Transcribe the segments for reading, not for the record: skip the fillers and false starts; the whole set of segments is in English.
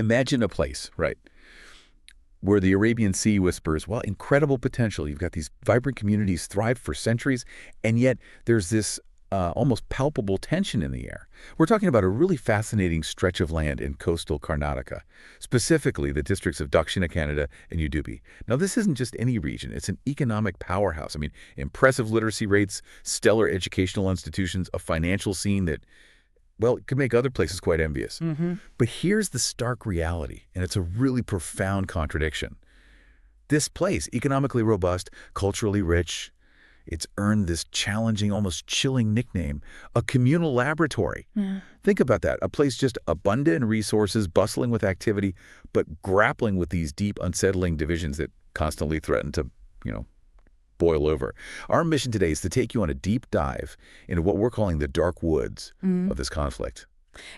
Imagine a place, right, where the Arabian Sea whispers, well, incredible potential. You've got these vibrant communities thrived for centuries, and yet there's this almost palpable tension in the air. We're talking about a really fascinating stretch of land in coastal Karnataka, specifically the districts of Dakshina Kannada and Udupi. Now, this isn't just any region. It's an economic powerhouse. I mean, impressive literacy rates, stellar educational institutions, a financial scene that, well, it could make other places quite envious. But here's the stark reality, and it's a really profound contradiction. This place, economically robust, culturally rich, it's earned this challenging, almost chilling nickname, a communal laboratory. Think about that, a place just abundant in resources, bustling with activity, but grappling with these deep, unsettling divisions that constantly threaten to, boil over. Our mission today is to take you on a deep dive into what we're calling the dark woods of this conflict.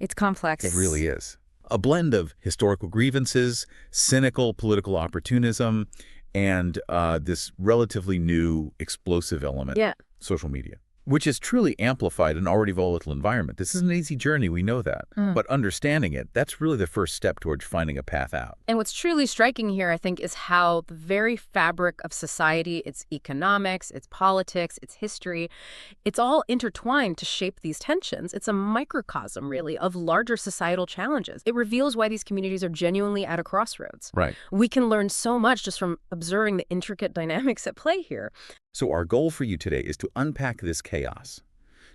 It's complex. It really is. A blend of historical grievances, cynical political opportunism, and this relatively new explosive element, social media, which has truly amplified an already volatile environment. This isn't an easy journey, we know that. But understanding it, that's really the first step towards finding a path out. And what's truly striking here, I think, is how the very fabric of society, its economics, its politics, its history, it's all intertwined to shape these tensions. It's a microcosm, really, of larger societal challenges. It reveals why these communities are genuinely at a crossroads. Right. We can learn so much just from observing the intricate dynamics at play here. So our goal for you today is to unpack this chaos,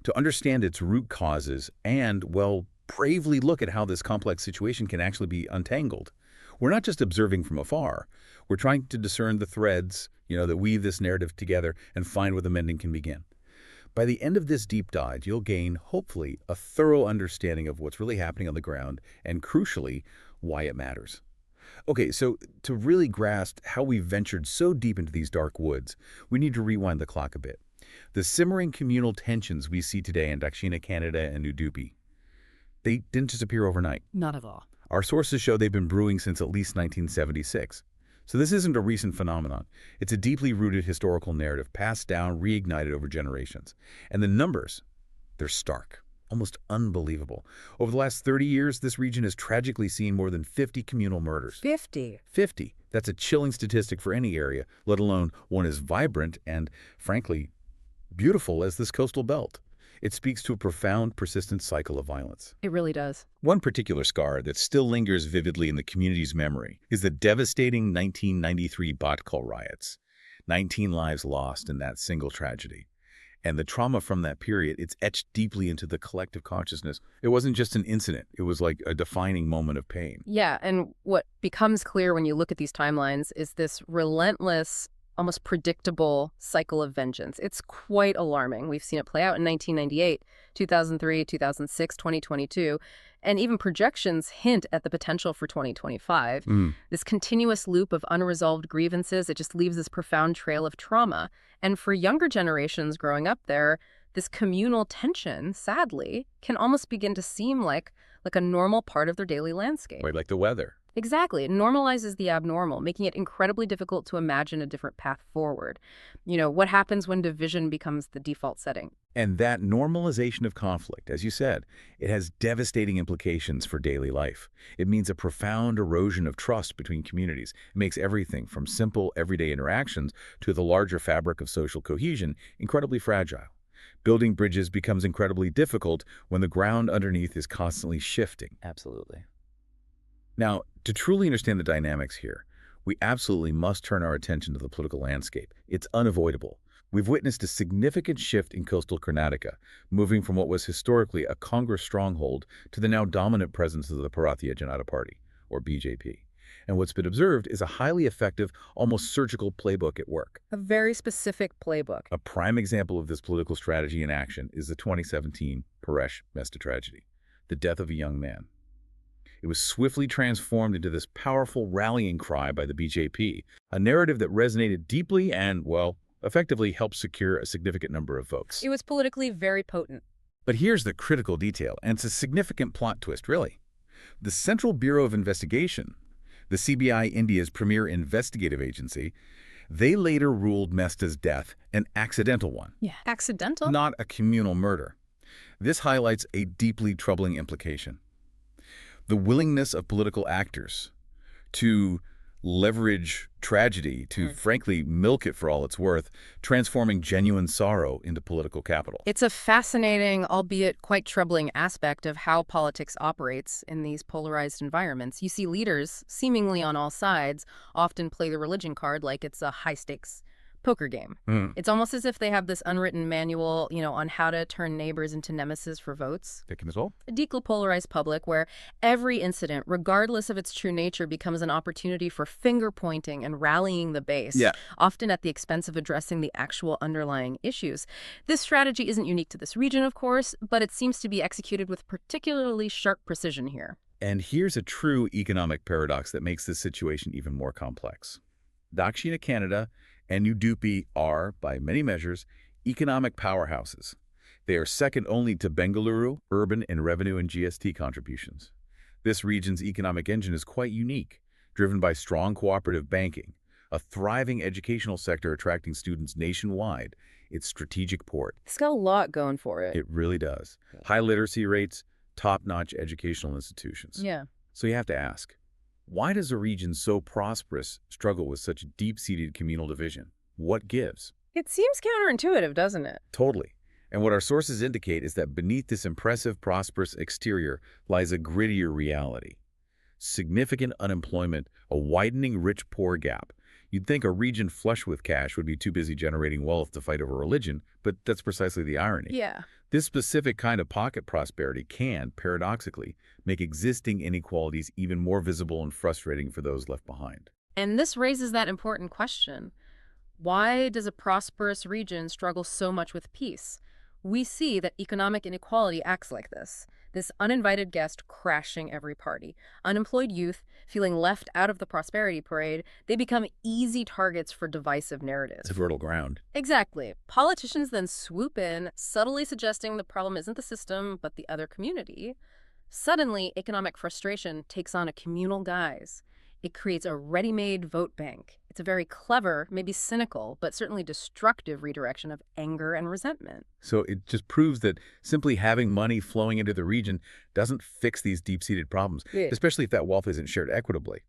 to understand its root causes, and, well, bravely look at how this complex situation can actually be untangled. We're not just observing from afar. We're trying to discern the threads, that weave this narrative together and find where the mending can begin. By the end of this deep dive, you'll gain, hopefully, a thorough understanding of what's really happening on the ground and, crucially, why it matters. Okay, so to really grasp how we ventured so deep into these dark woods, we need to rewind the clock a bit. The simmering communal tensions we see today in Dakshina Kannada and Udupi, they didn't disappear overnight. Not at all. Our sources show they've been brewing since at least 1976. So this isn't a recent phenomenon. It's a deeply rooted historical narrative passed down, reignited over generations. And the numbers, they're stark. Almost unbelievable. Over the last 30 years, this region has tragically seen more than 50 communal murders. 50? 50. That's a chilling statistic for any area, let alone one as vibrant and, frankly, beautiful as this coastal belt. It speaks to a profound, persistent cycle of violence. It really does. One particular scar that still lingers vividly in the community's memory is the devastating 1993 Bhatkal riots. 19 lives lost in that single tragedy. And the trauma from that period, it's etched deeply into the collective consciousness. It wasn't just an incident. It was like a defining moment of pain. Yeah, and what becomes clear when you look at these timelines is this relentless, almost predictable cycle of vengeance. It's quite alarming. We've seen it play out in 1998, 2003, 2006, 2022, and even projections hint at the potential for 2025. This continuous loop of unresolved grievances, it just leaves this profound trail of trauma. And for younger generations growing up there, this communal tension, sadly, can almost begin to seem like a normal part of their daily landscape. Right, like the weather. Exactly. It normalizes the abnormal, making it incredibly difficult to imagine a different path forward. What happens when division becomes the default setting? And that normalization of conflict, as you said, it has devastating implications for daily life. It means a profound erosion of trust between communities. It makes everything from simple, everyday interactions to the larger fabric of social cohesion incredibly fragile. Building bridges becomes incredibly difficult when the ground underneath is constantly shifting. Absolutely. Now, to truly understand the dynamics here, we absolutely must turn our attention to the political landscape. It's unavoidable. We've witnessed a significant shift in coastal Karnataka, moving from what was historically a Congress stronghold to the now dominant presence of the Bharatiya Janata Party, or BJP. And what's been observed is a highly effective, almost surgical playbook at work. A very specific playbook. A prime example of this political strategy in action is the 2017 Paresh Mehta tragedy, the death of a young man. It was swiftly transformed into this powerful rallying cry by the BJP, a narrative that resonated deeply and, well, effectively helped secure a significant number of votes. It was politically very potent. But here's the critical detail, and it's a significant plot twist, really. The Central Bureau of Investigation, the CBI India's premier investigative agency, they later ruled Mehta's death an accidental one. Yeah, accidental? Not a communal murder. This highlights a deeply troubling implication. The willingness of political actors to leverage tragedy, to frankly milk it for all it's worth, transforming genuine sorrow into political capital. It's a fascinating, albeit quite troubling aspect of how politics operates in these polarized environments. You see leaders, seemingly on all sides, often play the religion card like it's a high-stakes poker game. Mm. It's almost as if they have this unwritten manual, on how to turn neighbors into nemesis for votes. Taking this all? A deeply polarized public where every incident, regardless of its true nature, becomes an opportunity for finger-pointing and rallying the base, Yeah. often at the expense of addressing the actual underlying issues. This strategy isn't unique to this region, of course, but it seems to be executed with particularly sharp precision here. And here's a true economic paradox that makes this situation even more complex. Dakshina Canada and Udupi are, by many measures, economic powerhouses. They are second only to Bengaluru, urban and revenue and GST contributions. This region's economic engine is quite unique, driven by strong cooperative banking, a thriving educational sector attracting students nationwide, its strategic port. It's got a lot going for it. It really does. High literacy rates, top-notch educational institutions. Yeah. So you have to ask, why does a region so prosperous struggle with such deep-seated communal division? What gives? It seems counterintuitive, doesn't it? Totally. And what our sources indicate is that beneath this impressive, prosperous exterior lies a grittier reality. Significant unemployment, a widening rich-poor gap. You'd think a region flush with cash would be too busy generating wealth to fight over religion, but that's precisely the irony. Yeah. This specific kind of pocket prosperity can, paradoxically, make existing inequalities even more visible and frustrating for those left behind. And this raises that important question. Why does a prosperous region struggle so much with peace? We see that economic inequality acts like this uninvited guest crashing every party. Unemployed youth feeling left out of the prosperity parade, they become easy targets for divisive narratives. It's a fertile ground. Exactly. Politicians then swoop in, subtly suggesting the problem isn't the system, but the other community. Suddenly, economic frustration takes on a communal guise. It creates a ready-made vote bank. It's a very clever, maybe cynical, but certainly destructive redirection of anger and resentment. So it just proves that simply having money flowing into the region doesn't fix these deep-seated problems, Yeah. especially if that wealth isn't shared equitably.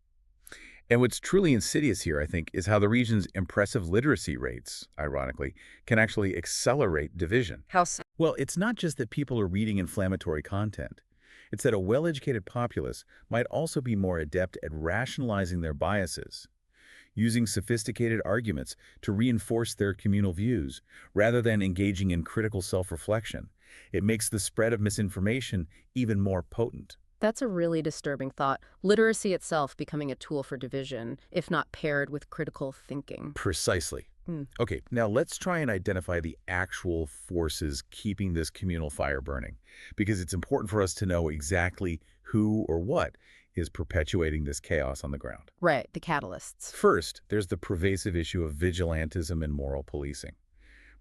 And what's truly insidious here, I think, is how the region's impressive literacy rates, ironically, can actually accelerate division. How so? Well, it's not just that people are reading inflammatory content. It's that a well-educated populace might also be more adept at rationalizing their biases, using sophisticated arguments to reinforce their communal views, rather than engaging in critical self-reflection. It makes the spread of misinformation even more potent. That's a really disturbing thought. Literacy itself becoming a tool for division, if not paired with critical thinking. Precisely. Okay, now let's try and identify the actual forces keeping this communal fire burning, because it's important for us to know exactly who or what is perpetuating this chaos on the ground. Right, the catalysts. First, there's the pervasive issue of vigilantism and moral policing.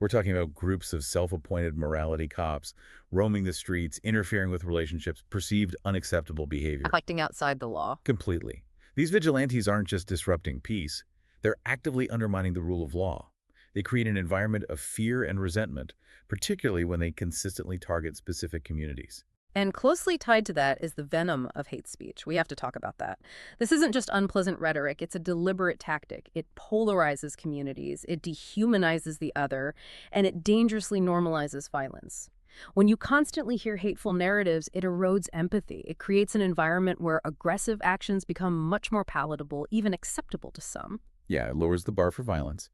We're talking about groups of self-appointed morality cops roaming the streets, interfering with relationships, perceived unacceptable behavior. Acting outside the law. Completely. These vigilantes aren't just disrupting peace. They're actively undermining the rule of law. They create an environment of fear and resentment, particularly when they consistently target specific communities. And closely tied to that is the venom of hate speech. We have to talk about that. This isn't just unpleasant rhetoric, it's a deliberate tactic. It polarizes communities, it dehumanizes the other, and it dangerously normalizes violence. When you constantly hear hateful narratives, it erodes empathy. It creates an environment where aggressive actions become much more palatable, even acceptable to some. Yeah, it lowers the bar for violence.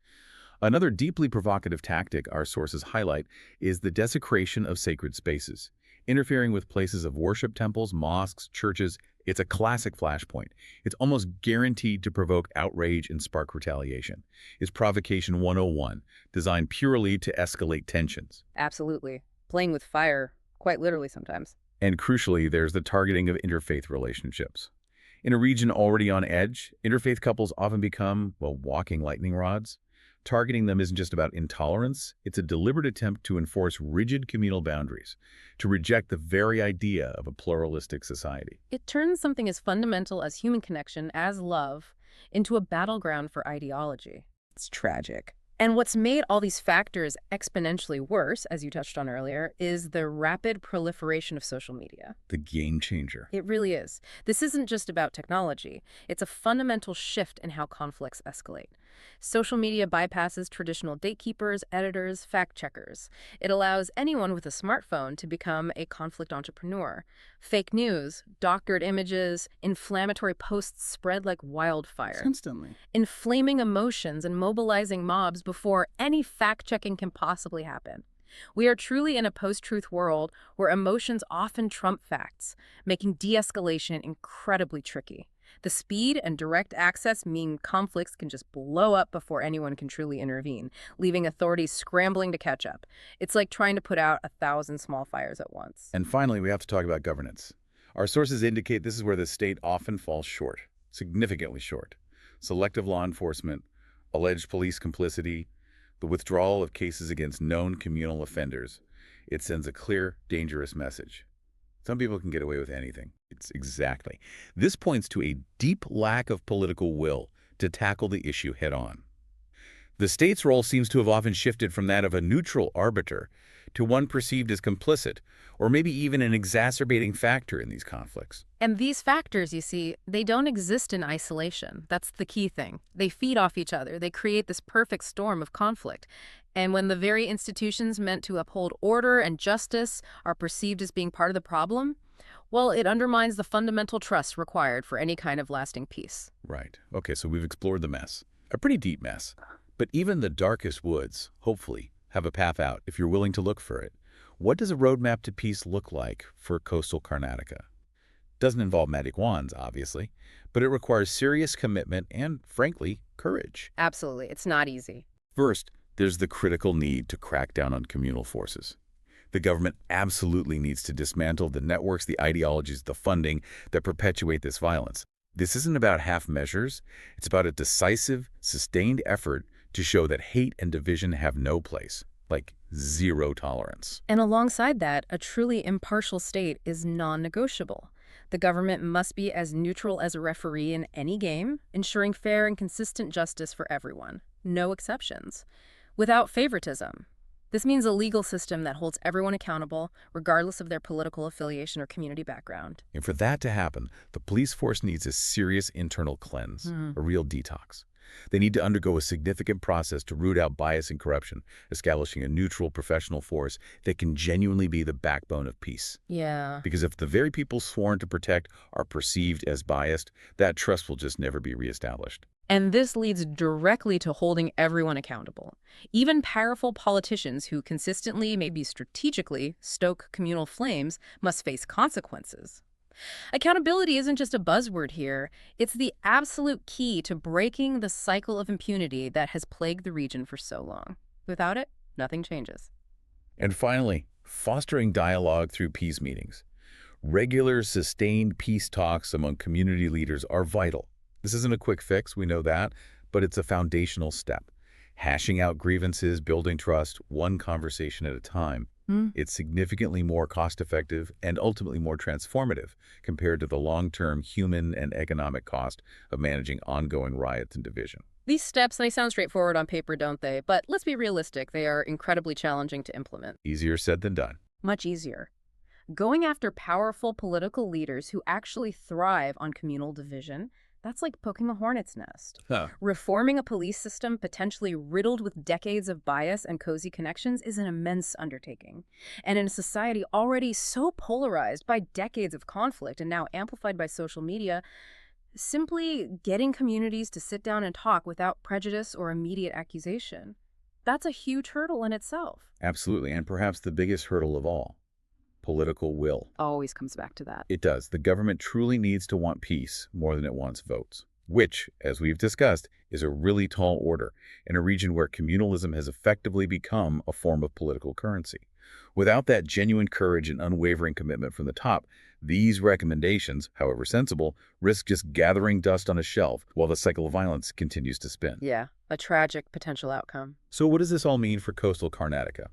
Another deeply provocative tactic our sources highlight is the desecration of sacred spaces. Interfering with places of worship, temples, mosques, churches, it's a classic flashpoint. It's almost guaranteed to provoke outrage and spark retaliation. It's Provocation 101, designed purely to escalate tensions. Absolutely. Playing with fire, quite literally sometimes. And crucially, there's the targeting of interfaith relationships. In a region already on edge, interfaith couples often become, well, walking lightning rods. Targeting them isn't just about intolerance, it's a deliberate attempt to enforce rigid communal boundaries, to reject the very idea of a pluralistic society. It turns something as fundamental as human connection, as love, into a battleground for ideology. It's tragic. And what's made all these factors exponentially worse, as you touched on earlier, is the rapid proliferation of social media. The game changer. It really is. This isn't just about technology. It's a fundamental shift in how conflicts escalate. Social media bypasses traditional gatekeepers, editors, fact-checkers. It allows anyone with a smartphone to become a conflict entrepreneur. Fake news, doctored images, inflammatory posts spread like wildfire, Instantly. inflaming emotions and mobilizing mobs before any fact-checking can possibly happen. We are truly in a post-truth world where emotions often trump facts, making de-escalation incredibly tricky. The speed and direct access mean conflicts can just blow up before anyone can truly intervene, leaving authorities scrambling to catch up. It's like trying to put out 1,000 small fires at once. And finally, we have to talk about governance. Our sources indicate this is where the state often falls short, significantly short. Selective law enforcement, alleged police complicity, the withdrawal of cases against known communal offenders. It sends a clear, dangerous message. Some people can get away with anything. It's exactly. This points to a deep lack of political will to tackle the issue head-on. The state's role seems to have often shifted from that of a neutral arbiter to one perceived as complicit, or maybe even an exacerbating factor in these conflicts. And these factors, you see, they don't exist in isolation. That's the key thing. They feed off each other. They create this perfect storm of conflict. And when the very institutions meant to uphold order and justice are perceived as being part of the problem, well, it undermines the fundamental trust required for any kind of lasting peace. Right. Okay, so we've explored the mess. A pretty deep mess. But even the darkest woods, hopefully, have a path out if you're willing to look for it. What does a roadmap to peace look like for coastal Karnataka? Doesn't involve magic wands, obviously, but it requires serious commitment and, frankly, courage. Absolutely. It's not easy. First, there's the critical need to crack down on communal forces. The government absolutely needs to dismantle the networks, the ideologies, the funding that perpetuate this violence. This isn't about half measures. It's about a decisive, sustained effort to show that hate and division have no place, like zero tolerance. And alongside that, a truly impartial state is non-negotiable. The government must be as neutral as a referee in any game, ensuring fair and consistent justice for everyone. No exceptions. Without favoritism. This means a legal system that holds everyone accountable, regardless of their political affiliation or community background. And for that to happen, the police force needs a serious internal cleanse, a real detox. They need to undergo a significant process to root out bias and corruption, establishing a neutral professional force that can genuinely be the backbone of peace. Yeah. Because if the very people sworn to protect are perceived as biased, that trust will just never be reestablished. And this leads directly to holding everyone accountable. Even powerful politicians who consistently, maybe strategically, stoke communal flames must face consequences. Accountability isn't just a buzzword here. It's the absolute key to breaking the cycle of impunity that has plagued the region for so long. Without it, nothing changes. And finally, fostering dialogue through peace meetings. Regular, sustained peace talks among community leaders are vital. This isn't a quick fix, we know that, but it's a foundational step. Hashing out grievances, building trust, one conversation at a time. It's significantly more cost-effective and ultimately more transformative compared to the long-term human and economic cost of managing ongoing riots and division. These steps, they sound straightforward on paper, don't they? But let's be realistic, they are incredibly challenging to implement. Easier said than done. Much easier. Going after powerful political leaders who actually thrive on communal division, that's like poking a hornet's nest. Reforming a police system potentially riddled with decades of bias and cozy connections is an immense undertaking. And in a society already so polarized by decades of conflict and now amplified by social media, simply getting communities to sit down and talk without prejudice or immediate accusation, that's a huge hurdle in itself. Absolutely, and perhaps the biggest hurdle of all. Political will. Always comes back to that. It does. The government truly needs to want peace more than it wants votes, which, as we've discussed, is a really tall order in a region where communalism has effectively become a form of political currency. Without that genuine courage and unwavering commitment from the top, these recommendations, however sensible, risk just gathering dust on a shelf while the cycle of violence continues to spin. Yeah, a tragic potential outcome. So what does this all mean for coastal Karnataka?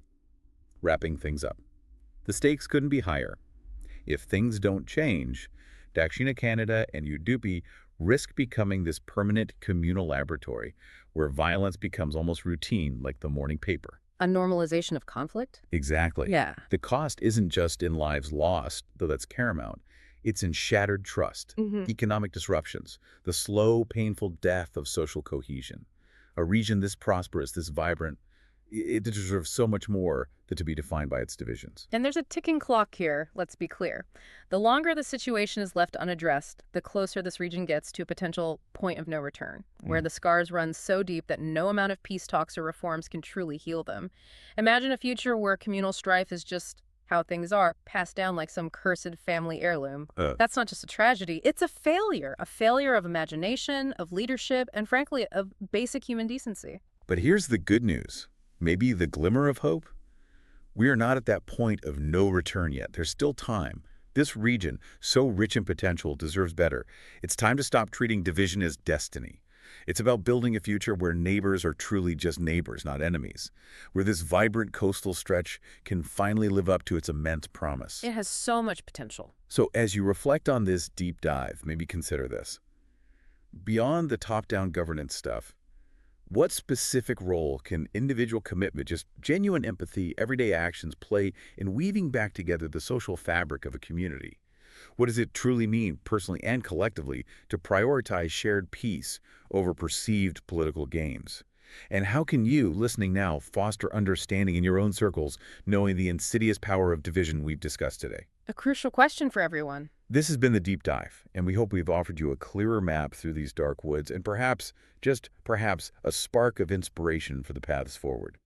Wrapping things up. The stakes couldn't be higher. If things don't change, Dakshina Kannada and Udupi risk becoming this permanent communal laboratory where violence becomes almost routine, like the morning paper. A normalization of conflict? Exactly. Yeah. The cost isn't just in lives lost, though that's paramount. It's in shattered trust, Hmm. economic disruptions, the slow, painful death of social cohesion. A region this prosperous, this vibrant, it deserves so much more than to be defined by its divisions. And there's a ticking clock here, let's be clear. The longer the situation is left unaddressed, the closer this region gets to a potential point of no return, where Mm. the scars run so deep that no amount of peace talks or reforms can truly heal them. Imagine a future where communal strife is just how things are, passed down like some cursed family heirloom. Uh, That's not just a tragedy, it's a failure of imagination, of leadership, and frankly, of basic human decency. but here's the good news. Maybe the glimmer of hope. We are not at that point of no return yet. There's still time. This region, so rich in potential, deserves better. It's time to stop treating division as destiny. It's about building a future where neighbors are truly just neighbors, not enemies. Where this vibrant coastal stretch can finally live up to its immense promise. It has so much potential. So as you reflect on this deep dive, maybe consider this. Beyond the top-down governance stuff, what specific role can individual commitment, just genuine empathy, everyday actions play in weaving back together the social fabric of a community? What does it truly mean, personally and collectively, to prioritize shared peace over perceived political gains? And how can you, listening now, foster understanding in your own circles, knowing the insidious power of division we've discussed today? A crucial question for everyone. This has been the Deep Dive, and we hope we've offered you a clearer map through these dark woods and perhaps, just perhaps, a spark of inspiration for the paths forward.